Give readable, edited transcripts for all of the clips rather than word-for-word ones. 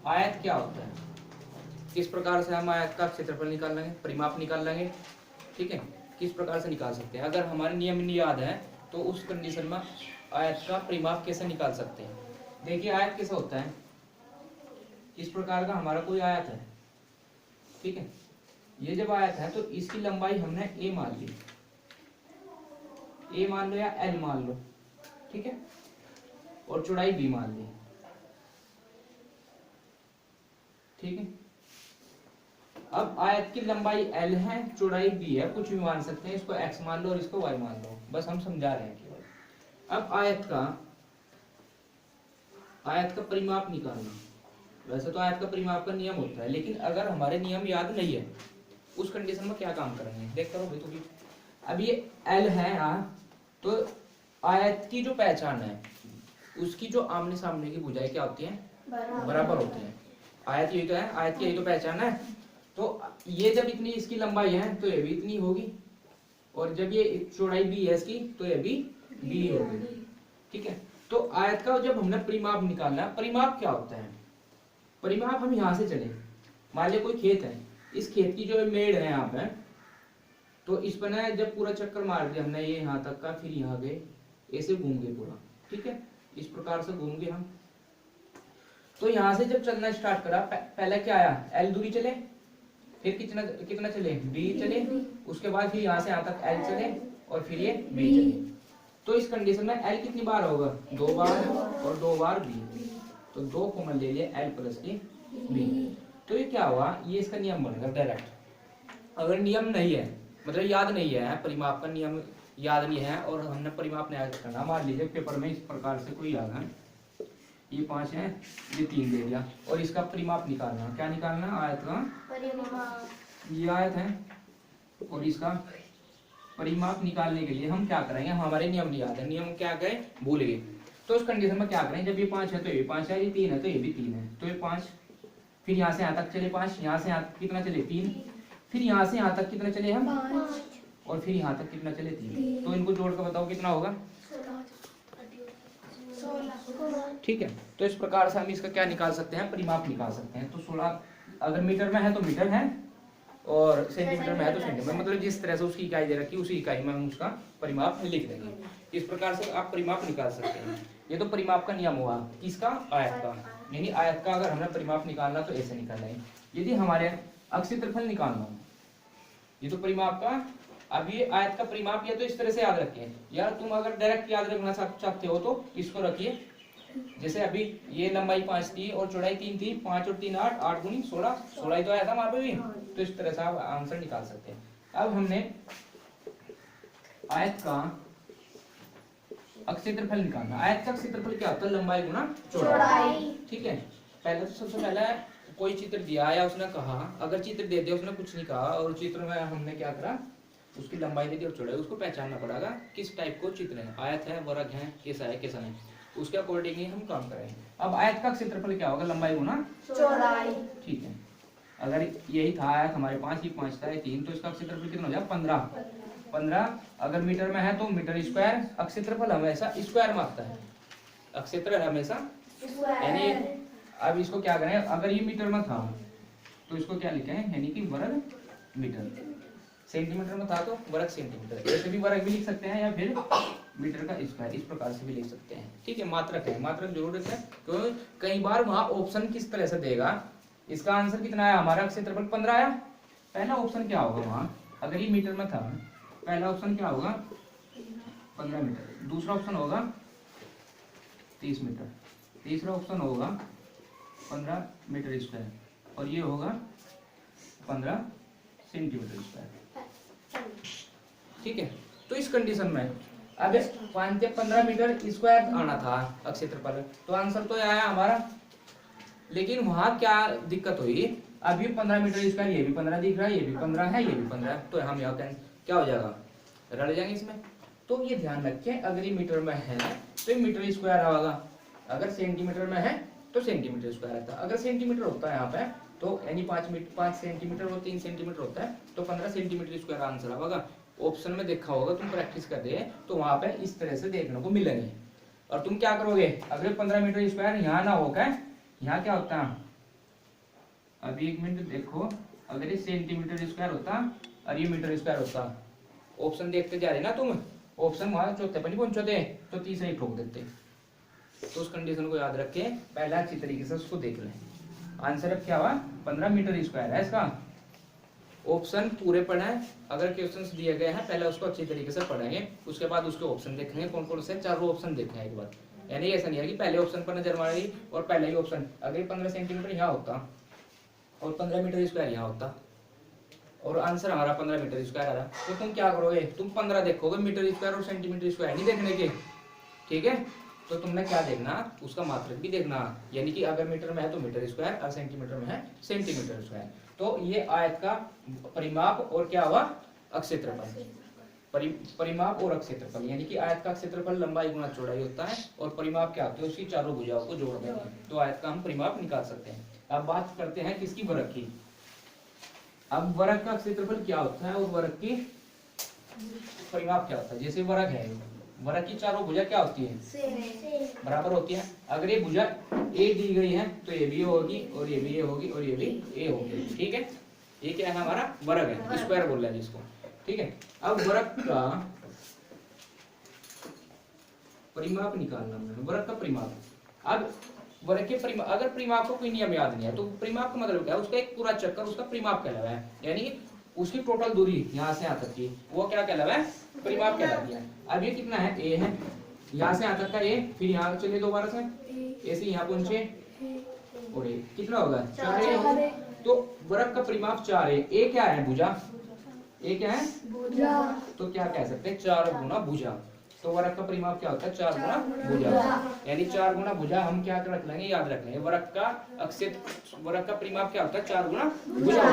आयत क्या होता है, किस प्रकार से हम आयत का क्षेत्रफल निकाल लेंगे, परिमाप निकाल लेंगे। ठीक है, किस प्रकार से निकाल सकते हैं, अगर हमारे नियम नहीं याद है तो उस कंडीशन में आयत का परिमाप कैसे निकाल सकते हैं। देखिए आयत कैसा होता है, इस प्रकार का हमारा कोई आयत है। ठीक है, ये जब आयत है तो इसकी लंबाई हमने ए मान ली, ए मान लो या एल मान लो। ठीक है, और चौड़ाई बी मान ली। ठीक है, अब आयत की लंबाई एल है, चौड़ाई बी है, कुछ भी मान सकते हैं, इसको एक्स मान लो और इसको वाई मान लो, बस हम समझा रहे हैं केवल। अब आयत का परिमाप निकालना, वैसे तो आयत का परिमाप का नियम होता है, लेकिन अगर हमारे नियम याद नहीं है उस कंडीशन में क्या काम करेंगे, देख करो भाई। तो अब ये एल है यहाँ, तो आयत की जो पहचान है उसकी जो आमने सामने की भुजाएं क्या होती हैं, बराबर होती हैं। आयत यही तो है, आयत की यही तो पहचान है। तो ये जब इतनी इसकी लंबाई है तो ये भी इतनी होगी, और जब ये चौड़ाई बी है इसकी तो ये भी बी होगी। ठीक है, तो आयत का जब हमने परिमाप निकालना है, परिमाप क्या होता है, परिमाप हम यहाँ से चले, मान लिया कोई खेत है, इस खेत की जो मेड़ है यहाँ पे, तो इस पर ना जब पूरा चक्कर मार दिया हमने ये यहाँ तक का, फिर यहाँ गए, ऐसे घूम गए पूरा। ठीक है, इस प्रकार से घूम गए हम। तो यहाँ से जब चलना स्टार्ट करा, पहले क्या आया, एल दूरी चले, फिर कितना कितना चले, बी चले, उसके बाद फिर यहाँ से यहाँ तक एल चले, और फिर ये बी चले। तो इस कंडीशन में एल कितनी बार होगा, 2 बार, और 2 बार बी, तो 2 कॉमन ले लिए एल प्लस की बी। तो ये क्या हुआ, ये इसका नियम बनेगा डायरेक्ट। अगर नियम नहीं है, मतलब याद नहीं है, परिमाप का नियम याद नहीं है और हमने परिमाप नहीं याद करना, मान लीजिए पेपर में इस प्रकार से कोई याद है, ये 5 है, ये 3 दे दिया, और इसका परिमाप निकालना, क्या निकालना, आयत का परिमाप, ये आयत है, और इसका परिमाप निकालने के लिए हम क्या करेंगे, हमारे नियम नहीं याद है, नियम क्या गए, भूल गए। तो उस कंडीशन में क्या करें, जब ये 5 है तो ये 5 है, ये 3 है तो ये भी 3 है, तो ये 5, फिर यहाँ से यहाँ तक चले 5, यहाँ से यहाँ कितना चले 3, फिर यहाँ से यहाँ तक कितना चले हम 5, और फिर यहाँ तक कितना चले 3, तो इनको जोड़ कर बताओ कितना होगा, 16। ठीक है, तो इस प्रकार से हम इसका क्या निकाल सकते हैं, परिमाप निकाल सकते हैं। तो 16 अगर मीटर में है तो मीटर है, और सेंटीमीटर में है तो सेंटीमीटर, मतलब जिस तरह से उसकी इकाई दे रखी है उसी इकाई में हम उसका परिमाप लिख देंगे। इस प्रकार से आप परिमाप निकाल सकते हैं। ये तो परिमाप का नियम हुआ, किसका, आयत का। यानी आयत का अगर हमने परिमाप निकालना तो ऐसे निकालना है। यदि हमारे अक्षेत्रफल निकालना हो, ये तो परिमाप का, अब ये आयत का परिमाप, ये तो इस तरह से याद रखिए यार, तुम अगर डायरेक्ट याद रखना चाहते हो तो इसको रखिए, जैसे अभी ये लंबाई 5 थी और चौड़ाई 3 थी, 5 और 3 8, 8 गुनी 16, 16 ही तो आया था वहां पे भी, तो इस तरह से आप आंसर निकाल सकते हैं। अब हमने आयत का अक्षेत्रफल निकालना। आयत का क्षेत्रफल क्या होता है, लंबाई गुना चौड़ाई। ठीक है, पहले तो सबसे पहले कोई चित्र दिया या उसने कहा, अगर चित्र दे दिया उसने कुछ नहीं कहा और चित्र में हमने क्या करा, उसकी लंबाई दे दी और चौड़ाई, उसको पहचानना पड़ेगा किस टाइप को चित्र है, आयत है, वर्ग है, कैसा है कैसा नहीं, उसके अकॉर्डिंग ही हम काम करेंगे। अब आयत का क्षेत्रफल क्या होगा, लंबाई गुना चौड़ाई। ठीक है, अगर यही था आयत हमारे 5, ही 5 था, 3, तो इसका क्षेत्रफल कितना हो जाएगा, 15। अगर मीटर में है तो मीटर स्क्वायर, अक्षेत्रफल हमेशा स्क्वायर में आता है, अक्षेत्र हमेशा यानी। अब इसको क्या करें, अगर ये मीटर में था तो इसको क्या लिखें, यानी कि वर्ग मीटर, सेंटीमीटर में था तो वर्ग सेंटीमीटर, ऐसे भी वर्ग भी लिख सकते हैं या फिर मीटर का स्क्वायर, इस प्रकार से भी लिख सकते हैं। ठीक है, मात्रक है, मात्रक जरूर है, क्योंकि कई बार वहां ऑप्शन किस तरह से देगा, इसका आंसर कितना है हमारा, क्षेत्रफल 15 आया। पहला ऑप्शन क्या होगा वहां, अगर ये मीटर में था, पहला ऑप्शन क्या होगा 15 मीटर, दूसरा ऑप्शन होगा 30 मीटर, तीसरा ऑप्शन होगा 15 मीटर स्क्वायर, और ये होगा 15 सेंटीमीटर स्क्वायर। ठीक है, तो इस कंडीशन में अब 5 से 15 मीटर स्क्वायर आना था अक्षेत्रफल, तो आंसर तो आया हमारा, लेकिन वहां क्या दिक्कत हुई, अभी 15 मीटर स्क्वायर, ये भी 15 दिख रहा है, ये भी 15 है, ये भी 15 है, तो हम यहाँ क्या हो जाएगा, रल जाएंगे इसमें। तो ये ध्यान रखें, अगर ये मीटर में है तो ये मीटर स्क्वायर आएगा, अगर सेंटीमीटर में है तो सेंटीमीटर स्क्वायर आता है। अगर सेंटीमीटर होता है यहाँ पे तो यानी 5 सेंटीमीटर और 3 सेंटीमीटर होता है तो 15 सेंटीमीटर स्क्वायर आंसर आएगा। ऑप्शन में देखा होगा, तुम प्रैक्टिस कर रहे तो वहां पे इस तरह से देखने को मिलेंगे। और तुम क्या करोगे, अगर 15 मीटर स्क्वायर यहाँ ना होकर यहाँ क्या होता है अभी एक मिनट देखो, अगर ये सेंटीमीटर स्क्वायर होता और ये मीटर स्क्वायर होता, ऑप्शन देखते जा रहे ना तुम, ऑप्शन वहां चौथे पर नहीं पहुंचे थे तो तीसरा ही ठोक देते। तो उस कंडीशन को याद रखे, पहला अच्छी तरीके से उसको देख लें। आंसर अब क्या हुआ, 15 मीटर स्क्वायर है इसका। ऑप्शन पूरे पढ़े, अगर क्वेश्चंस दिए गए हैं पहले उसको अच्छी तरीके से पढ़ेंगे, उसके बाद उसके ऑप्शन देखेंगे कौन कौन से, चारों ऑप्शन देखेंगे एक बार। यानी ऐसा नहीं है कि पहले ऑप्शन पर नजर मारेगी और पहले ही ऑप्शन, अगर 15 सेंटीमीटर यहाँ होता और 15 मीटर स्क्वायर यहाँ होता और आंसर हमारा 15 मीटर स्क्वायर आ रहा, तो तुम क्या करोगे, तुम 15 देखोगे, मीटर स्क्वायर और सेंटीमीटर स्क्वायर नहीं देखने के, ठीक है। तो तुमने क्या देखना, उसका मात्रक भी देखना, यानी कि अगर मीटर में है तो मीटर स्क्वायर और सेंटीमीटर में है सेंटीमीटर स्क्वायर। तो ये आयत का परिमाप और क्या हुआ, अक्षेत्रफल। परिमाप और अक्षेत्रफल, यानी कि आयत का क्षेत्रफल लंबाई गुना चौड़ाई होता है और परिमाप क्या होता है, उसकी चारों भुजाओं को जोड़ देंगे तो आयत का हम परिमाप निकाल सकते हैं। अब बात करते हैं किसकी, वर्ग की। अब वर्ग का क्षेत्रफल क्या होता है और वर्ग की परिमाप क्या होता है। जैसे वर्ग है, वर्ग की चारों भुजा क्या होती है, बराबर होती है। अगर ये भुजा ए दी गई है तो ये भी होगी और ये भी ए होगी और ये भी ए होगी, ठीक है। ये क्या है, हमारा वर्ग है, स्क्वायर बोल रहा है जिसको, ठीक है। अब वर्ग का परिमाप निकालना है, वर्ग का परिमाप। अब वर्ग के परिमाप, अगर परिमाप को कोई नियम याद नहीं है तो परिमाप का मतलब क्या है, उसका एक पूरा चक्कर उसका परिमाप कहलावा है, यानी उसकी टोटल दूरी यहाँ से यहाँ तक की वो क्या कहलावा है, परिमाप कहलाती है। अब ये कितना है, ए है, यहाँ से यहाँ तक का ए, फिर यहाँ चले दोबारा से ए से यहाँ पहुंचे और ए कितना होगा, 4 तो वर्ग का परिमाप 4 है। ए क्या है, भुजा, ए क्या है, भुजा, तो क्या कह सकते हैं, 4 गुना भुजा। तो वर्ग का परिमाप क्या होता है, 4 गुना भुजा, यानी 4 गुना भुजा हम क्या रख लेंगे, याद रख लेंगे। वर्ग का वर्ग का परिमाप क्या होता है, 4 गुना भुजा।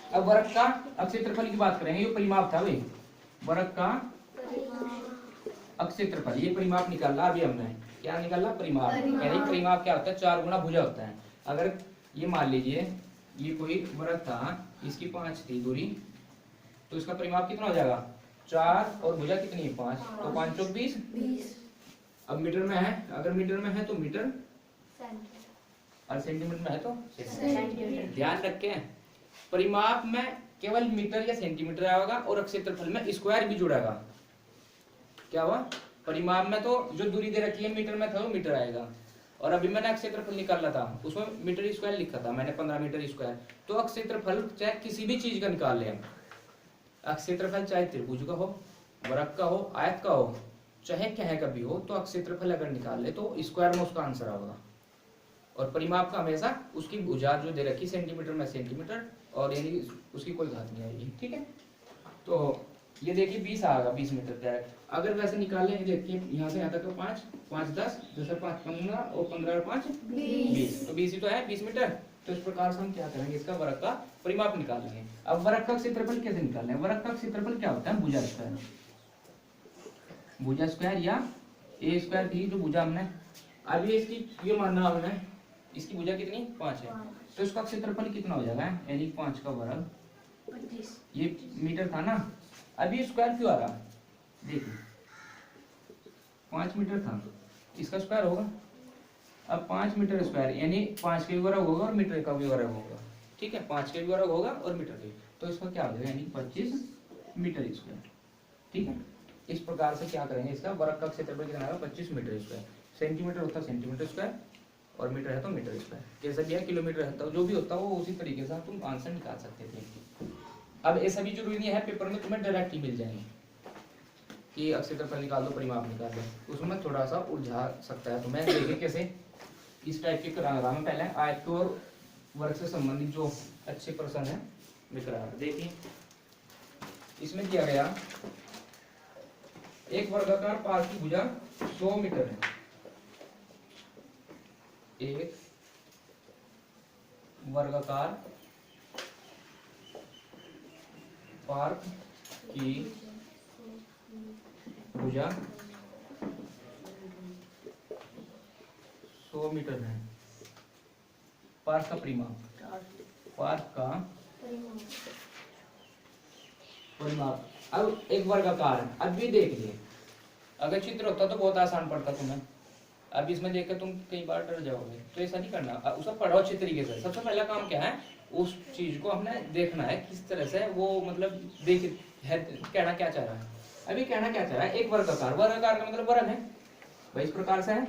अब वर्ग का अक्षेत्रफल की बात करेंगे, ये परिमाप था भाई, वर्ग का अक्षेत्रफल, ये परिमाप निकालना अभी हमने, क्या निकालना, परिमाप। यानी परिमाप क्या होता है, 4 गुना भुजा होता है। अगर ये मान लीजिए ये कोई वर्ग था, इसकी 5 थी दूरी, तो इसका परिमाप कितना हो जाएगा, 4 और भुजा कितनी है, 5, तो 5 चौक 20। अब मीटर में है, अगर मीटर में है तो मीटर और सेंटीमीटर में है तो सेंटीमीटर। ध्यान रखें, परिमाप में केवल मीटर या सेंटीमीटर आएगा और क्षेत्रफल में स्क्वायर भी जुड़ेगा। क्या हुआ, परिमाप में तो जो दूरी दे रखी है मीटर में था वो मीटर आएगा, और अभी मैंने क्षेत्रफल निकालना था उसमें मीटर स्क्वायर लिखा था मैंने, 15 मीटर स्क्वायर। तो क्षेत्रफल चाहे किसी भी चीज का निकाल ले, क्षेत्रफल चाहे त्रिभुज का हो, वर्ग का हो, आयत का हो, चाहे कहे का भी हो, तो क्षेत्रफल अगर निकाल ले तो स्क्वायर में उसका आंसर आएगा। और परिमाप का हमेशा उसकी भुजा जो दे रखी सेंटीमीटर में सेंटीमीटर, और यानी उसकी कोई घात नहीं आएगी, ठीक है। तो ये देखिए 20 आएगा, 20 मीटर डायरेक्ट। अगर वैसे निकाल लें, देखिए यहाँ से यहाँ तक तो 5 5 10 10 5 15 और 15 और 5 20, तो 20 ही तो है, 20 मीटर। तो इस प्रकार से हम क्या करेंगे, इसका वर्ग का परिमाप निकालेंगे। अब वर्ग का क्षेत्रफल कैसे निकालना है, वर्ग का क्षेत्रफल क्या होता है, भुजा स्क्वायर, भुजा स्क्वायर या ए स्क्वायर थी जो भुजा हमने, अभी इसकी ये मानना हमने, इसकी भुजा कितनी 5 है, तो इसका क्षेत्रफल कितना हो जाएगा, यानी 5 का वर्ग 25, ये मीटर था ना, अभी स्क्वायर क्यों आ रहा, देखिए 5 मीटर था, इसका स्क्वायर होगा। अब 5 मीटर स्क्वायर यानी 5 के भी वर्ग होगा और मीटर का भी वर्ग होगा, ठीक है, 5 के भी वर्ग होगा और मीटर के, तो इसका क्या हो जाएगा, यानी 25 मीटर स्क्वायर, ठीक है। इस प्रकार से क्या करेंगे, इसका वर्ग का क्षेत्रफल कितना आएगा, 25 मीटर स्क्वायर। सेंटीमीटर होता है सेंटीमीटर स्क्वायर और मीटर है तो मीटर स्क्वायर, जैसा भी है किलोमीटर है तो जो भी होता है वो उसी तरीके से तुम आंसर निकाल सकते थे। अब ऐसा भी जरूरी नहीं है पेपर में तुम्हें डायरेक्ट ही मिल जाएंगे कि क्षेत्रफल निकाल दो परिमाप निकाल दो, उसमें थोड़ा सा उलझा सकता है तुम्हें। देखिए कैसे इस टाइप के करा रहा मैं पहले, आयत को और वर्ग से संबंधित जो अच्छे प्रश्न है मैं करा रहा। देखिए इसमें दिया गया एक वर्गाकार पार्क की भुजा 100 मीटर है, एक वर्गाकार पार्क की भुजा 100 मीटर है। पार्क का परिमाप, पार्क का परिमाप। अब एक वर्गाकार है, अब भी देख लिए, अगर चित्र होता तो बहुत आसान पड़ता तुम्हें, अब इसमें देखकर तुम कई बार डर जाओगे, तो ऐसा नहीं करना। उसका पढ़ो अच्छे तरीके से। सबसे पहला काम क्या है, उस चीज को हमने देखना है किस तरह से वो मतलब देख है, कहना क्या चाह रहा है। अभी कहना क्या चाह रहा है, एक वर्गाकार, वर्गाकार का मतलब वर्ग है भाई, इस प्रकार से है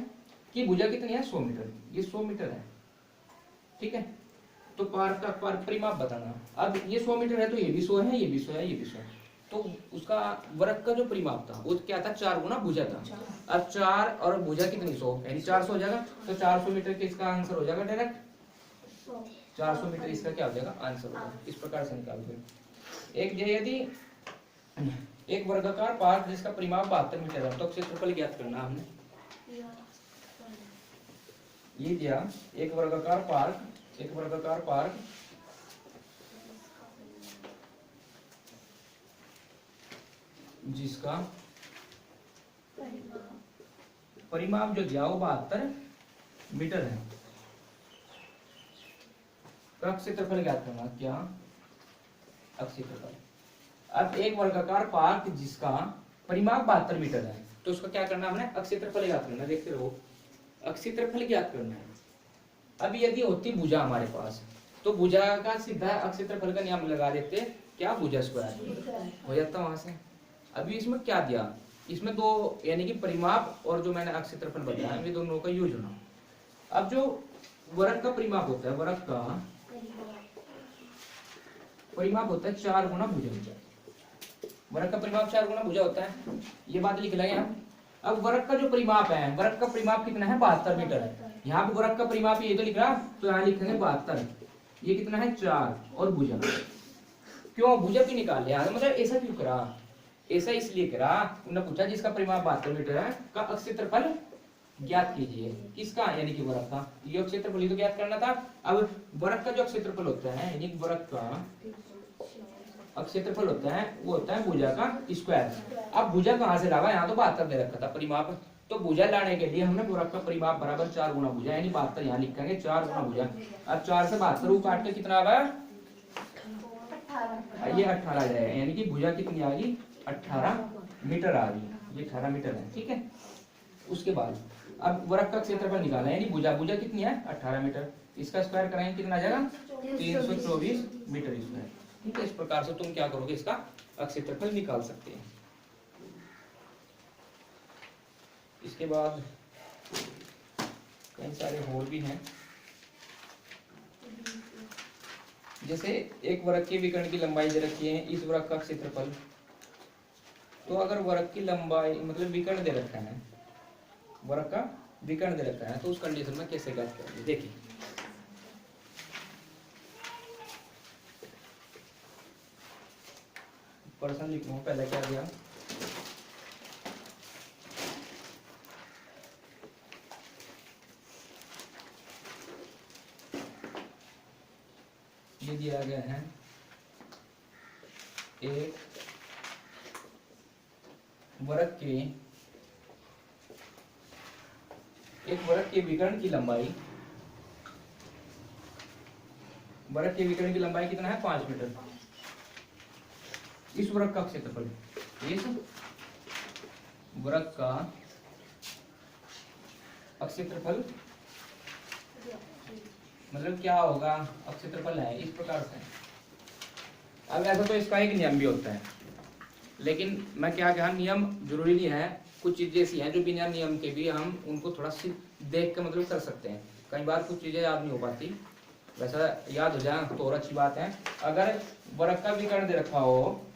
कि भुजा कितनी है 100 मीटर, ये 100 मीटर है, ठीक है। तो पार का परिमाप बताना। अब ये 100 मीटर है तो ये भी 100 है, ये भी 100 है, ये भी 100 है। तो उसका वर्ग का जो परिमाप था वो क्या था, 4 गुना भुजा था। अब 4 और भुजा कितनी 100, यानी 400 हो जाएगा। तो 400 मीटर के इसका आंसर हो जाएगा डायरेक्ट 400 मीटर, इसका क्या हो जाएगा आंसर हो जाएगा। इस प्रकार से निकाल दो। एक यदि एक वर्गाकार पार्क जिसका परिमाप 72 मीटर है, तो क्षेत्रफल ज्ञात करना हमने ये दिया। एक वर्गाकार पार्क जिसका परिमाप जो दिया वो 72 मीटर है, का क्षेत्रफल ज्ञात करना। क्या क्षेत्रफल। अब एक वर्गाकार पार्क जिसका परिमाप 72 मीटर है, तो उसका क्या करना हमने, क्षेत्रफल ज्ञात करना। देखते रहो, क्षेत्रफल ज्ञात करना है। अब यदि होती भुजा हमारे पास, तो भुजा का सीधा क्षेत्रफल का नियम लगा देते, क्या भुजा स्क्वायर हो जाता वहां से। अभी इसमें क्या दिया, इसमें दो यानी कि परिमाप और जो मैंने क्षेत्रफल बताया, वे दोनों का यूज होना। अब जो वर्ग का परिमाप होता है, वर्ग का परिमाप होता है 4 गुना भुजा। वर्ग का परिमाप 4 गुना भुजा होता है, ये बात लिख लेंगे हम। अब वर्ग का जो परिमाप है, वर्ग का परिमाप कितना है 72 मीटर है। यहाँ पे वर्ग का परिमाप ये तो लिख रहा, तो यहाँ लिखेंगे 72। ये कितना है 4 और भुजा, क्यों भुजा भी निकाल लिया, मतलब ऐसा क्यों करा, ऐसा इसलिए करा, उन्होंने पूछा जिसका परिमाप 72 मीटर है का क्षेत्रफल ज्ञात कीजिए। किसका, यानी कि वर्ग का। ये क्षेत्रफल तो ज्ञात करना था। अब वर्ग का जो क्षेत्रफल होता है, यानी वर्ग का क्षेत्रफल होता है, वो होता है भुजा का स्क्वायर। अब भुजा कहाँ से लावा, यहाँ तो 72 दे रखा था परिमाप, तो भुजा लाने के लिए हमने वर्ग का परिमाप बराबर 4 गुना भुजा, यानी 72 यहाँ लिखेंगे 4 गुना भुजा। अब 4 से 72 काट के कितना आ गया, ये 18 आ जाएगा, यानी कि भुजा कितनी आ गई 18 मीटर आ गई, ये 18 मीटर है, ठीक है। उसके बाद अब वर्ग का क्षेत्रफल निकाला, यानी भुजा कितनी है 18 मीटर, इसका स्क्वायर कराएंगे कितना आ जाएगा 324 मीटर स्क्वायर, ठीक है। इस प्रकार से तुम क्या करोगे, इसका क्षेत्रफल निकाल सकते हैं। इसके बाद कई सारे और भी हैं, जैसे एक वर्ग के विकर्ण की लंबाई दे रखी है, इस वर्ग का क्षेत्रफल। तो अगर वर्ग की लंबाई मतलब विकर्ण दे रखा है, वर्ग का विकर्ण दे रखा है, तो उस कंडीशन में कैसे ज्ञात करेंगे, देखिए। प्रश्न लिख लूँ, पहले क्या दिया, ये दिया गया है एक वर्ग के विकर्ण की लंबाई, वर्ग के विकर्ण की लंबाई कितना है 5 मीटर। इस वर्ग का क्षेत्रफल, इस वर्ग का क्षेत्रफल मतलब क्या होगा, क्षेत्रफल है इस प्रकार से। अब ऐसा तो इसका एक नियम भी होता है, लेकिन मैं क्या कहा, नियम जरूरी नहीं है, कुछ चीजें ऐसी हैं जो बिना नियम के भी हम उनको थोड़ा सी देख के मतलब कर सकते हैं। कई बार कुछ चीजें याद नहीं हो पाती, वैसा याद हो जाए तो और अच्छी बात है। अगर वर्ग का विकर्ण दे रखा हो,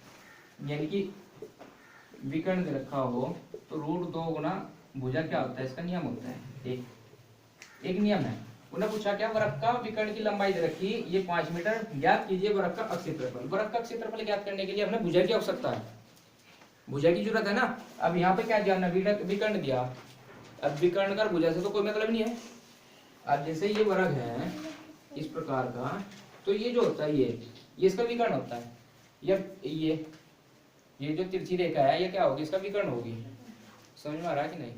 यानी कि विकर्ण दे रखा हो, तो √2 गुना भुजा क्या होता है, इसका नियम होता है, एक नियम है। उन्हें पूछा क्या, वर्ग का विकर्ण की लंबाई दे रखी, ये 5 मीटर, ज्ञात कीजिए वर्ग का क्षेत्रफल। वर्ग का क्षेत्रफल ज्ञात करने के लिए हमने भुजा की आवश्यकता है, भुजा की जरूरत है ना। अब यहाँ पे क्या दिया हमने, विकर्ण दिया। अब विकर्ण का भुजा से तो कोई मतलब नहीं है। अब जैसे ये वर्ग है इस प्रकार का, तो ये जो होता है ये इसका विकर्ण होता है। ये जो तिरछी रेखा है, ये क्या होगी, इसका विकर्ण होगी। समझ में आ रहा है कि नहीं।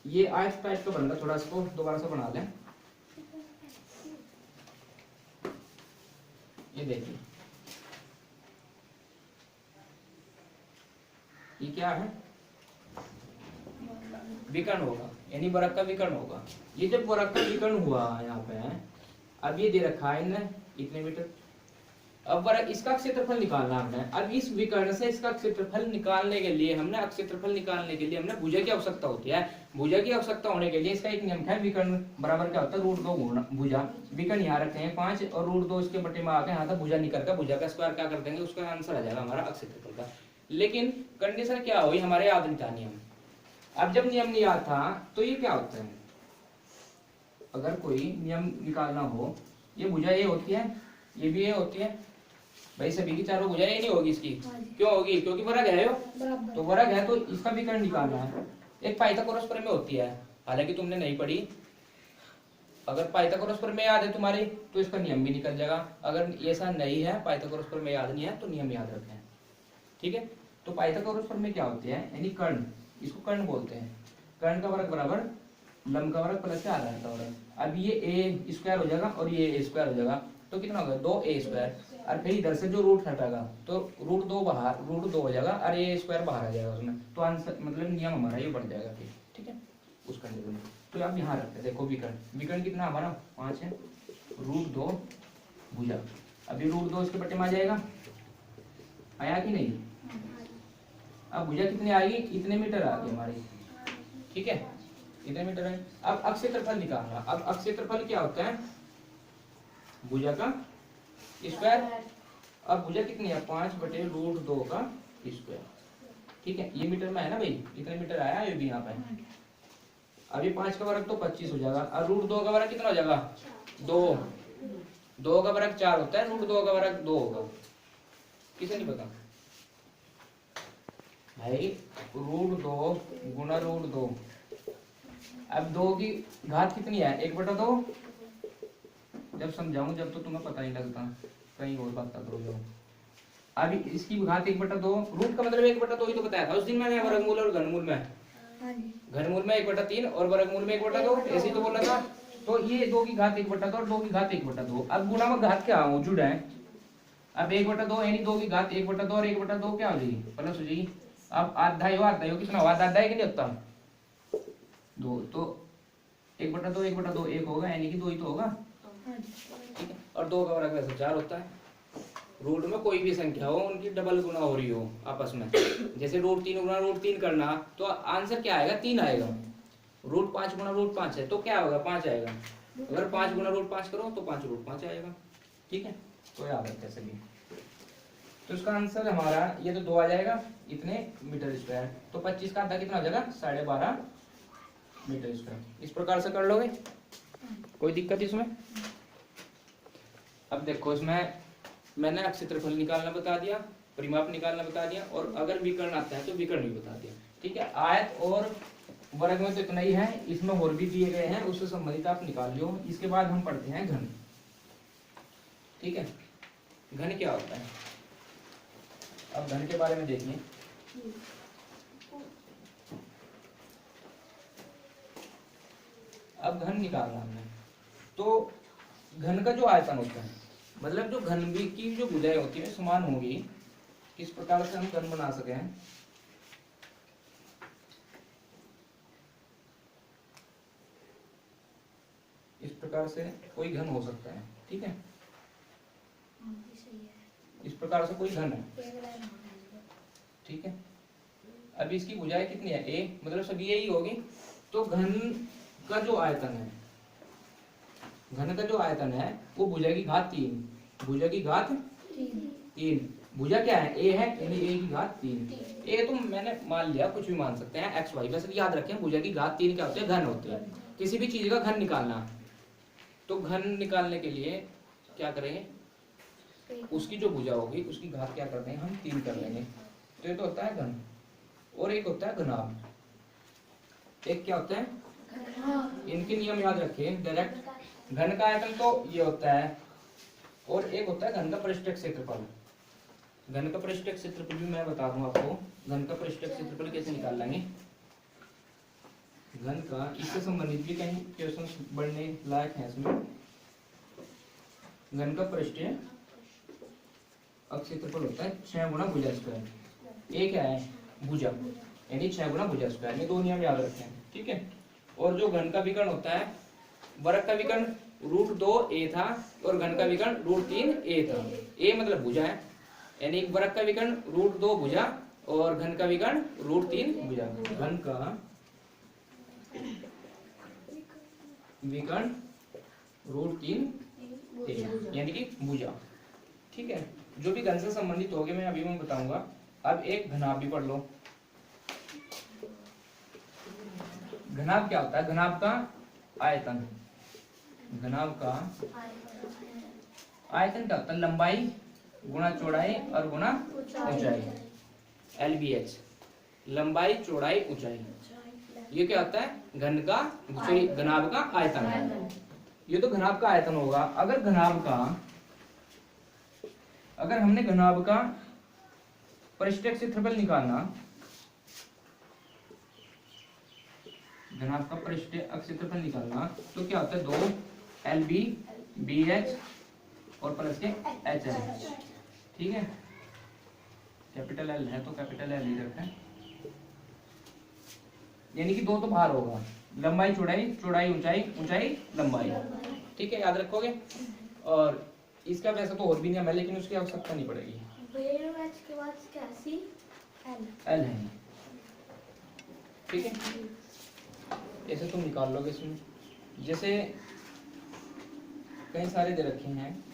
ये आयत टाइप का बन रहा, थोड़ा इसको दोबारा से बना लें। ये देखिए, ये क्या है, विकर्ण होगा, यानी वर्ग का विकर्ण होगा। ये जब वर्ग का विकर्ण हुआ यहाँ पे, अब ये दे रखा है इनने इतने मीटर, अब वर्ग इसका क्षेत्रफल निकालना हमने। अब इस विकर्ण से इसका क्षेत्रफल निकालने के लिए हमने क्षेत्रफल निकालने के लिए हमने भुजा की आवश्यकता होती है। भुजा की आवश्यकता होने के लिए इसका एक नियम है, विकर्ण बराबर क्या होता है, √2 गुणा भुजा। विकर्ण यहाँ रखते हैं 5 और √2 इसके बटे में आके यहाँ तक भुजा निकल कर भुजा का स्क्वायर क्या कर देंगे, उसका आंसर आ जाएगा हमारा क्षेत्रफल का। लेकिन कंडीशन क्या हुई, हमारे याद नहीं था नियम। अब जब नियम नहीं याद था तो ये क्या होता है, अगर कोई नियम निकालना हो, ये भुजा ये होती है, ये भी ये होती है भाई, सभी की चारों भुजा ये नहीं होगी इसकी, क्यों होगी, क्योंकि वर्ग है यो, तो वर्ग है तो इसका विकर्ण निकालना है। एक पाइथागोरस प्रमेय होती है, हालांकि तुमने नहीं पढ़ी, अगर पाइथागोरस प्रमेय याद है तुम्हारी तो इसका नियम भी निकल जाएगा। अगर ऐसा नहीं है, पाइथागोरस प्रमेय याद नहीं है, तो नियम याद रखें, ठीक है। तो पाइथागोरस प्रमेय क्या होती है, यानी कर्ण, इसको कर्ण बोलते हैं। कर्ण का वर्ग बराबर लंब का वर्ग प्लस आधार का वर्ग। अब ये ए स्क्वायर हो जाएगा और ये ए स्क्वायर हो जाएगा, तो कितना होगा 2a स्क्वायर, और फिर इधर से जो रूट हटेगा तो √2 बाहर, √2 हो जाएगा और a स्क्वायर बाहर आ जाएगा उसमें, तो आंसर मतलब नियम हमारा ये बढ़ जाएगा फिर, ठीक है। उस कंडीशन में तो आप यहाँ रखते हैं, देखो विकर्ण, विकर्ण कितना हमारा 5 है, √2 भुजा। अभी √2 इसके बटे में आ जाएगा, आया कि नहीं। अब भुजा कितनी आएगी, इतने मीटर आ गई हमारी, ठीक है, इतने मीटर है। अब क्षेत्रफल निकालना। अब क्षेत्रफल क्या होता है, भुजा का स्क्वायर। अब भुजा कितनी है, 5 बटे √2 का स्क्वायर, ठीक है। ये मीटर में है ना भाई, इतने मीटर आया ये भी यहाँ पे। अभी 5 का वर्ग तो 25 हो जाएगा, और √2 का वर्ग कितना हो जाएगा 2, 2 का वर्ग 4 होता है, √2 का वर्ग 2 होगा, किसे नहीं पता भाई, √2 गुना √2। अब 2 की घात कितनी है, 1/2, जब समझाऊं जब तो तुम्हें पता नहीं लगता, कहीं और बात करो जो। अभी इसकी घात 1/2, रूट का मतलब 1/2 ही तो बताया था उस दिन मैंने, वर्गमूल और घनमूल में, घनमूल में 1/3 और वर्गमूल में 1/2, ऐसे ही तो बोला था। तो ये 2 की घात 1/2 और 2 की घात 1/2। अब गुणा में घात क्या मौजूद है, अब 1/2 यानी 2 की घात 1/2 और 1/2 क्या हो जाएगी, प्लस हो जाएगी। अब आधा हो कितना हुआ, आधा है कि नहीं होता 2, तो 1/2 1/2 1 होगा, यानी कि 2 ही तो होगा, ठीक है। और 2 का वर्ग वैसे 4 होता है। रूट में कोई भी संख्या हो उनकी डबल गुना हो रही हो आपस में, जैसे √3 गुना √3 करना तो आंसर क्या आएगा, 3 आएगा। √5 गुना √5 है तो क्या होगा, 5 आएगा। अगर 5 गुना √5 करो तो 5 √5 आएगा, ठीक है। तो याद रखते हैं सभी। तो इसका आंसर हमारा ये तो 2 आ जाएगा, इतने मीटर स्क्वायर, तो 25 का आधा कितना हो जाएगा, 12.5 मीटर स्क्वायर। इस प्रकार से कर लोगे, कोई दिक्कत इसमें। अब देखो इसमें मैंने क्षेत्रफल निकालना बता दिया, परिमाप निकालना बता दिया, और अगर विकर्ण आता है तो विकर्ण भी बता दिया, ठीक है। आयत और वर्ग में तो इतना ही है, इसमें और भी दिए गए हैं, उससे संबंधित आप निकाल लो। इसके बाद हम पढ़ते हैं घन, ठीक है। घन क्या होता है, अब घन के बारे में देखिए। अब घन निकालना हमने, तो घन का जो आयतन होता है, मतलब जो घन भी की जो भुजाएं होती है समान होगी, किस प्रकार से हम घन बना सके, इस प्रकार से कोई घन हो सकता है, ठीक है। इस प्रकार से कोई घन है, ठीक है। अब इसकी भुजाएं कितनी है, a, मतलब सभी यही होगी। तो घन का जो आयतन है, घन का जो आयतन है वो भुजा की घात 3, भुजा की घात 3। भुजा क्या है, a है, यानी a की घात 3। a तो मैंने मान लिया, कुछ भी मान सकते हैं x y, वैसे याद रखें भुजा की घात 3 क्या होती है, घन होती है। किसी भी चीज का घन निकालना, तो घन निकालने के लिए क्या करेंगे, उसकी जो भुजा होगी उसकी घात क्या करते हैं हम, 3 कर लेंगे। तो ये तो होता है घन, और एक होता है घनाभ। एक क्या होता है, इनके नियम याद रखें डायरेक्ट। घन का आयतन तो ये होता है, और एक होता है घन का पृष्ठीय क्षेत्रफल। घन का पृष्ठीय क्षेत्रफल भी मैं बता दूं आपको, घन का पृष्ठीय क्षेत्रफल कैसे निकाल लेंगे। घन का इससे संबंधित भी कहीं क्वेश्चन बढ़ने लायक है इसमें। घन का पृष्ठीय क्षेत्रफल होता है 6 गुना भुजा स्क्वायर। एक क्या है, भुजा, यानी 6 गुना भुजा स्क्वायर। ये 2 नियम याद रखें। ठीक है। और जो घन का विकर्ण होता है, वर्ग का विकर्ण √2a था और घन का विकर्ण √3a था। a मतलब भुजा है, यानी एक वर्ग का विकर्ण √2 भुजा और घन का विकर्ण √3 भुजा। घन का विकर्ण √3 यानी कि भुजा। ठीक है, जो भी घन से संबंधित होगे मैं अभी मैं बताऊंगा। अब एक घनाभ भी पढ़ लो। घनाभ क्या होता है? घनाभ का आयतन। घनाभ का आयतन क्या होता है? लंबाई गुणा चौड़ाई और गुणा ऊंचाई, LBH। लंबाई चौड़ाई ऊंचाई, ये क्या होता है? घन का घनाभ का आयतन है। ये तो घनाभ का आयतन होगा। अगर हमने घनाभ का पृष्ठीय क्षेत्रफल निकालना, घनाभ का पृष्ठीय क्षेत्रफल निकालना, तो क्या होता है? 2 LBH और प्लस के HL। ठीक है, कैपिटल L है तो कैपिटल L ही रखते हैं, यानी कि 2 तो बाहर होगा। लंबाई चौड़ाई, चौड़ाई ऊंचाई, ऊंचाई लंबाई। ठीक है, याद रखोगे। और इसका वैसे तो और भी नियम है, लेकिन उसकी आवश्यकता नहीं पड़ेगी। के बाद क्या? C L है। ठीक है, ऐसे तुम निकाल लोगे इसमें। जैसे कई सारे दे रखे हैं,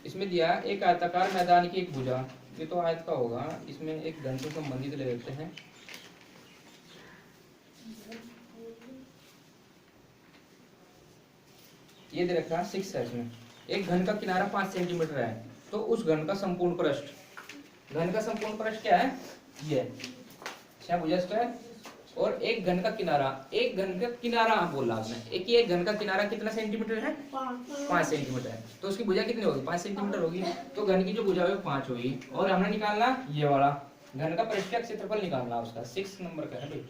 इसमें दिया एक आयताकार मैदान की एक भुजा। ये तो आयत का होगा, इसमें एक घन से संबंधित ले लेते हैं। ये दे रखा है 6 है। इसमें एक घन का किनारा 5 सेंटीमीटर है, तो उस घन का संपूर्ण पृष्ठ, घन का संपूर्ण पृष्ठ क्या है? ये भुजा स्क्वायर। और एक घन का किनारा, एक घन का किनारा बोला आपने, एक घन का किनारा कितना सेंटीमीटर है? 5 सेंटीमीटर है, तो उसकी भुजा कितनी होगी? 5 सेंटीमीटर होगी। तो घन की जो भुजा है 5 होगी। और हमने निकालना ये वाला घन का पृष्ठीय क्षेत्रफल निकालना, उसका 6 नंबर का है भाई।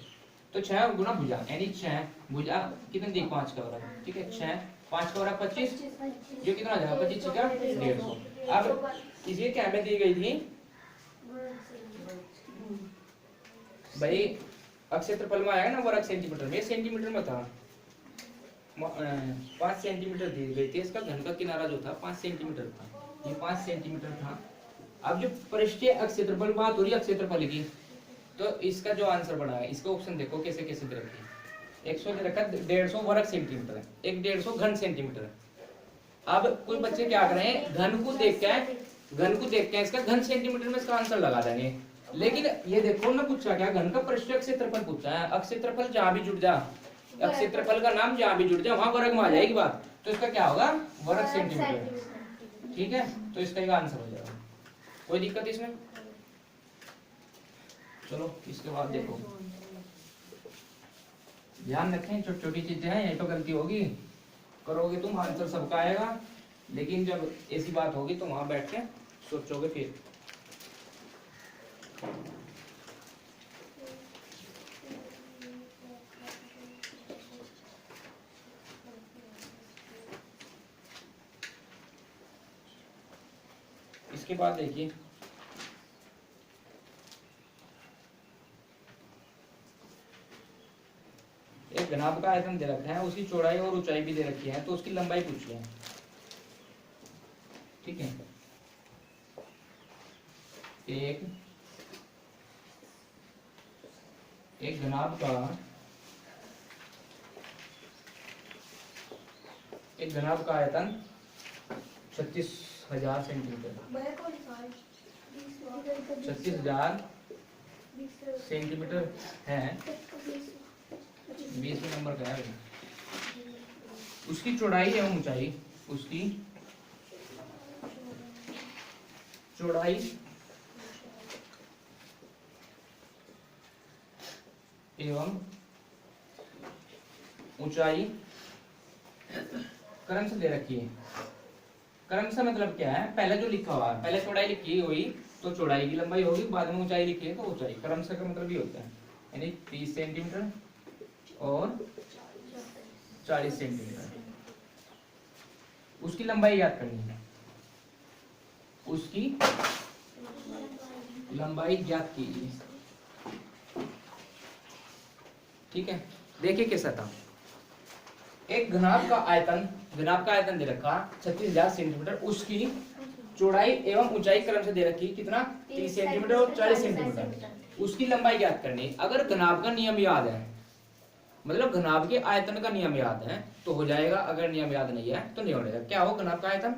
तो 6 गुना भुजा, यानी 6 भुजा कितने दी? 5 का वर्ग। ठीक है, 6 5 का वर्ग 25, ये कितना आ जाएगा? 25 का 150। अब इसी क्या में दी गई थी भाई? क्षेत्रफल में आएगा ना वर्ग सेंटीमीटर में, सेंटीमीटर में था। 5 सेंटीमीटर दी गई थी। इसका घन का किनारा जो था 5 सेंटीमीटर था, ये 5 सेंटीमीटर था। अब जो पृष्ठीय क्षेत्रफल, बात हो रही है क्षेत्रफल की, तो इसका जो आंसर बना है, इसका ऑप्शन देखो कैसे कैसे दे रखी है। 100 दे रखा है, 150 वर्ग सेंटीमीटर है, एक 150 घन सेंटीमीटर है। अब कुछ बच्चे क्या कर रहे हैं? घन को देख के इसका घन सेंटीमीटर में इसका आंसर लगा देंगे। लेकिन ये देखो ना, पूछा क्या? घन का पृष्ठीय क्षेत्रफल पूछा है। क्षेत्रफल जहां भी जुड़ जा, क्षेत्रफल का नाम जहां भी जुड़ जा, वहां वर्ग में आ जाएगी बात। तो इसका क्या होगा? वर्ग सेंटीमीटर। ठीक है, तो इसका ही आंसर हो जाएगा। कोई दिक्कत इसमें? चलो इसके बाद देखो, ध्यान रखें, छोटी छोटी चीजें हैं, ये तो गलती होगी, करोगे तुम आंसर सबका आएगा, लेकिन जब ऐसी बात होगी तो वहां बैठ के सोचोगे फिर। इसके बाद देखिए, एक घनाभ का आयतन दे रखा है, उसकी चौड़ाई और ऊंचाई भी दे रखी है, तो उसकी लंबाई पूछ लिया। ठीक है, एक घनाभ का आयतन 36,000 सेंटीमीटर, 36,000 सेंटीमीटर है। 20 नंबर का है। उसकी चौड़ाई एवं ऊंचाई, उसकी चौड़ाई एवं ऊंचाई क्रम से दे रखी है। क्रम से मतलब क्या है? पहले जो लिखा हुआ है, पहले चौड़ाई लिखी हुई तो चौड़ाई की लंबाई होगी, बाद में ऊंचाई लिखी है तो ऊंचाई। क्रम से का मतलब ये होता है, यानी 30 सेंटीमीटर और 40 सेंटीमीटर। उसकी लंबाई याद करनी है। उसकी लंबाई ज्ञात कीजिए। ठीक है, देखिए कैसा था। एक घनाभ का आयतन दे रखा 36,000 सेंटीमीटर, उसकी चौड़ाई एवं ऊंचाई क्रम से दे रखी कितना 30 सेंटीमीटर और 40 सेंटीमीटर। उसकी लंबाई ज्ञात करनी। अगर घनाभ का नियम याद है, मतलब घनाभ के आयतन का नियम याद है तो हो जाएगा, अगर नियम याद नहीं है तो नहीं हो जाएगा। क्या हो घनाभ का आयतन?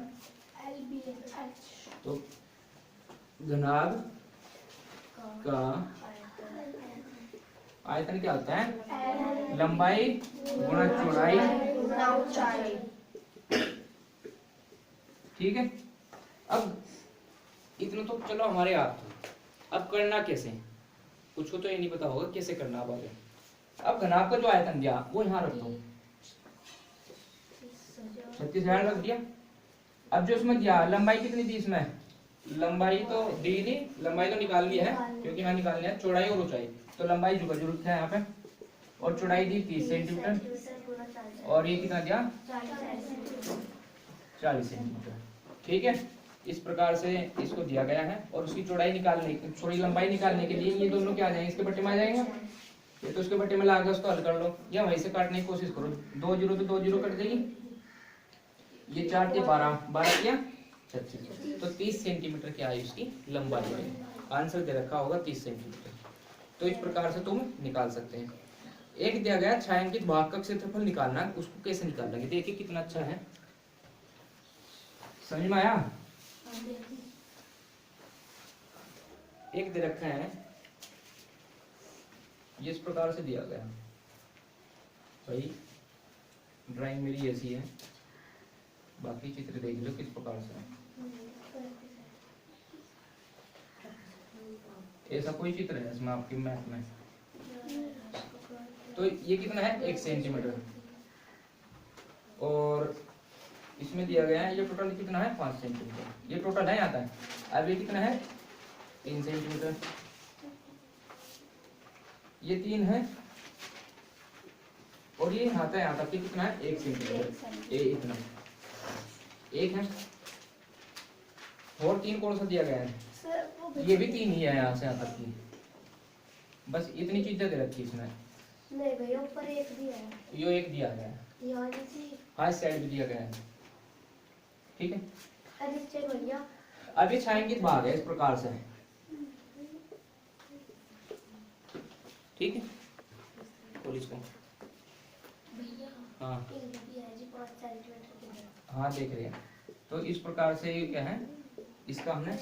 तो घनाभ का आयतन क्या होता है? लंबाई गुणा चौड़ाई। ठीक है, अब इतना तो चलो हमारे याद था। अब करना कैसे, कुछ को तो ये नहीं पता होगा कैसे करना। अब आगे, अब घनाभ का जो आयतन दिया वो यहाँ रख दो, 36,000 रख दिया। अब जो इसमें दिया लंबाई कितनी दी इसमें? लंबाई तो दी नहीं, लंबाई तो निकाल ली है क्योंकि यहाँ निकालनी है चौड़ाई और ऊंचाई। तो लंबाई जो जरूरत है यहाँ पे, और चौड़ाई दी 30 सेंटीमीटर और ये कितना दिया 40 सेंटीमीटर। ठीक है, इस प्रकार से इसको दिया गया है। और उसकी चौड़ाई निकालने, थोड़ी लंबाई निकालने के लिए ये दोनों क्या आ जाएंगे, इसके बट्टे में आ जाएंगे। ये तो उसके बट्टे में ला के उसको हल कर लो, या वहीं से काटने की कोशिश करो। 2 जीरो तो 2 जीरो कट देगी, ये 4 के 12, 12 किया 36, तो 30 सेंटीमीटर क्या है उसकी लंबाई है। आंसर दे रखा होगा 30 सेंटीमीटर। तो इस प्रकार से तुम निकाल सकते हैं। एक दिया गया छायांकित भाग का क्षेत्रफल निकालना, उसको कैसे निकालेंगे देखिए कितना अच्छा है, समझ में आया। एक दे रखा है, ये इस प्रकार से दिया गया भाई। ड्राइंग मेरी ऐसी है, बाकी चित्र देख लो किस प्रकार से है। ऐसा कोई चित्र है इसमें आपके मैथ में? तो ये कितना है 1 सेंटीमीटर, और इसमें दिया गया है ये टोटल कितना है 5 सेंटीमीटर। ये टोटल है आता है। अब ये कितना है 3 सेंटीमीटर, ये 3 है, और ये आता है यहाँ तक कितना है 1 सेंटीमीटर। ये इतना 1 है, और 3 कौन सा दिया गया है? ये भी 3 ही है यहाँ से यहाँ तक की। बस इतनी चीजें दे रखी इसमें। नहीं भैया ऊपर 1 दिया है, यो 1 दिया गया है, यहाँ नीचे हाँ इस साइड भी दिया गया है। ठीक है, नीचे भैया अब ये छायांकित भाग है इस प्रकार से। ठीक है, खोल इसको। भैया हाँ एक भी है जी 5 सेंटीमीटर की है। हाँ देख रहे हैं। तो इस प्रकार से ये क्या है, इसका हमने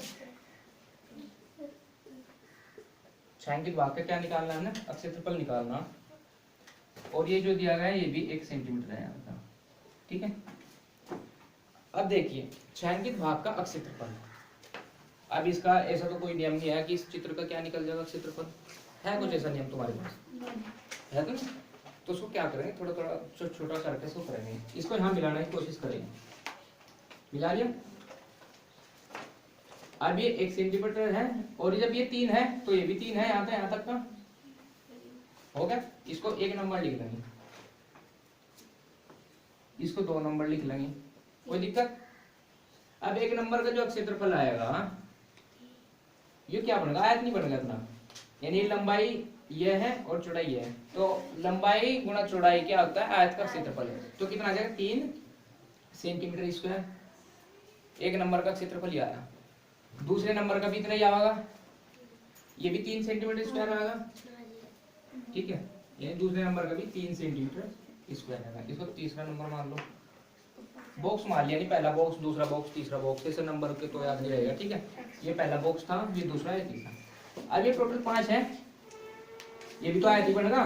छायांकित भाग का क्या निकालना है, हमने क्षेत्रफल निकालना। और ये जो दिया गया है ये भी 1 सेंटीमीटर है यहाँ का। ठीक है, अब देखिए छायांकित भाग का क्षेत्रफल। अब इसका ऐसा तो कोई नियम नहीं है कि इस चित्र का क्या निकल जाएगा क्षेत्रफल, है कुछ ऐसा नियम तुम्हारे पास है तो उसको क्या करेंगे, थोड़ा थोड़ा छोटा करके इसको करेंगे। इसको यहाँ मिलाने की कोशिश करेंगे, मिला लिया। अब ये 1 सेंटीमीटर है, और जब ये 3 है तो ये भी 3 है, यहाँ तक का हो गया। इसको 1 नंबर लिख लेंगे, इसको 2 नंबर लिख लेंगे, कोई दिक्कत। अब 1 नंबर का जो क्षेत्रफल आएगा ये क्या बनेगा, आयत नहीं बनेगा इतना, यानी लंबाई ये है और चौड़ाई ये है। तो लंबाई गुणा चौड़ाई क्या होता है, आयत का क्षेत्रफल है। तो कितना आ जाएगा 3 सेंटीमीटर स्क्वायर। 1 नंबर का क्षेत्रफल ये आया, दूसरे नंबर का भी इतना ही आएगा, ये भी 3 सेंटीमीटर स्क्वायर आएगा। ठीक है, यानी दूसरे नंबर का भी 3 सेंटीमीटर स्क्वायर आएगा। इसको तीसरा नंबर मान लो, बॉक्स मान लिया, नहीं पहला बॉक्स, दूसरा बॉक्स, तीसरा बॉक्स, ऐसे नंबर के तो याद नहीं रहेगा। ठीक है, ये पहला बॉक्स था, ये दूसरा है, तीसरा। अब ये टोटल 5 है, ये भी तो आयत ही बनेगा,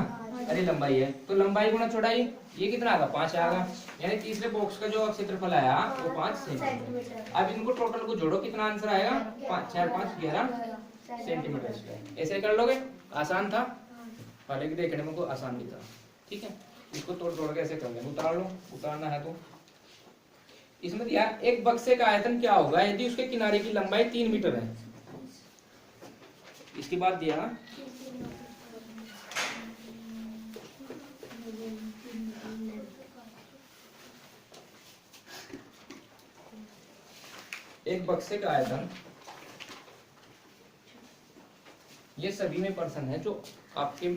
अरे लंबाई है तो लंबाई गुणा चौड़ाई, ये कितना आएगा 5 आएगा। यानी तीसरे बॉक्स का जो क्षेत्रफल आया वो 5 सेंटीमीटर। अब इनको टोटल को जोड़ो, कितना आंसर आएगा 5 4 5 11 सेंटीमीटर स्क्वायर। ऐसे कर लोगे, आसान था, हालांकि देखने में कोई आसान नहीं था। ठीक है, इसको तोड़ तोड़ के ऐसे कर लेंगे, उतार लो, उतारना है तो। इसमें दिया एक बक्से का आयतन क्या होगा यदि उसके किनारे की लंबाई 3 मीटर है। इसके बाद दिया एक बक्से का आयतन, ये सभी में प्रश्न है जो आपके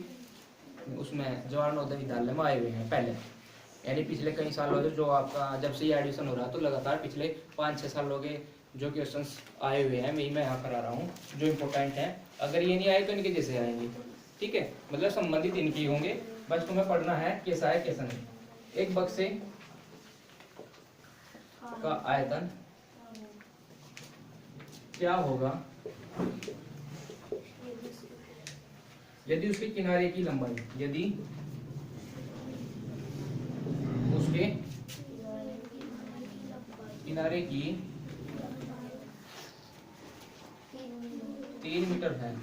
उसमें जवाहर नवोदय विद्यालय में आए हुए हैं पहले, यानी पिछले कई सालों से जो आपका जब से ये एडमिशन हो रहा है तो लगातार पिछले 5-6 सालों के जो क्वेश्चंस आए हुए हैं मैं यहाँ करा रहा हूँ जो इम्पोर्टेंट है। अगर ये नहीं आए तो इनके जैसे आएंगे, ठीक है, मतलब संबंधित इनकी होंगे, बस तुम्हें पढ़ना है कैसा है कैसा नहीं। एक बक्से का आयतन क्या होगा यदि उसके किनारे की लंबाई, यदि उसके किनारे की 3 मीटर है।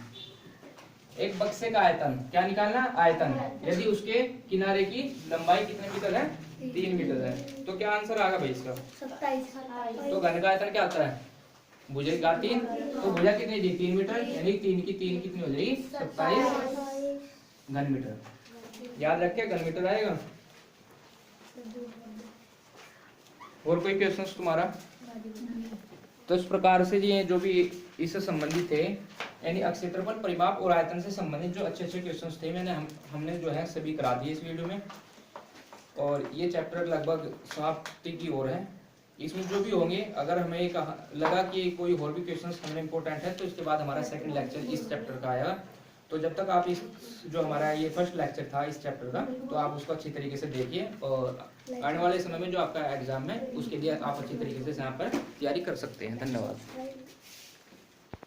एक बक्से का आयतन क्या निकालना, आयतन, यदि उसके किनारे की लंबाई कितने मीटर है, 3 मीटर है। तो क्या आंसर आएगा भाई इसका, 27। तो घन का आयतन क्या आता है, भुजा का 3, तो भुजा कितनी दी, 3 मीटर, यानी 3 की 3 कितनी हो जाएगी, 27 घन मीटर। याद रखे घन मीटर आएगा। और कोई क्वेश्चन तुम्हारा? तो इस प्रकार से ये जो भी इससे संबंधित थे, यानी अक्षेत्रफल, परिमाप और आयतन से संबंधित जो अच्छे अच्छे क्वेश्चंस थे हमने जो है सभी करा दिए इस वीडियो में। और ये चैप्टर लगभग समाप्ति की ओर है। इसमें जो भी होंगे, अगर हमें लगा कि कोई और भी क्वेश्चंस हमें इम्पोर्टेंट है तो इसके बाद हमारा सेकंड लेक्चर इस चैप्टर का आएगा। तो जब तक आप इस जो हमारा ये फर्स्ट लेक्चर था इस चैप्टर का, तो आप उसको अच्छी तरीके से देखिए और आने वाले समय में जो आपका एग्जाम है उसके लिए आप अच्छी तरीके से यहाँ पर तैयारी कर सकते हैं। धन्यवाद।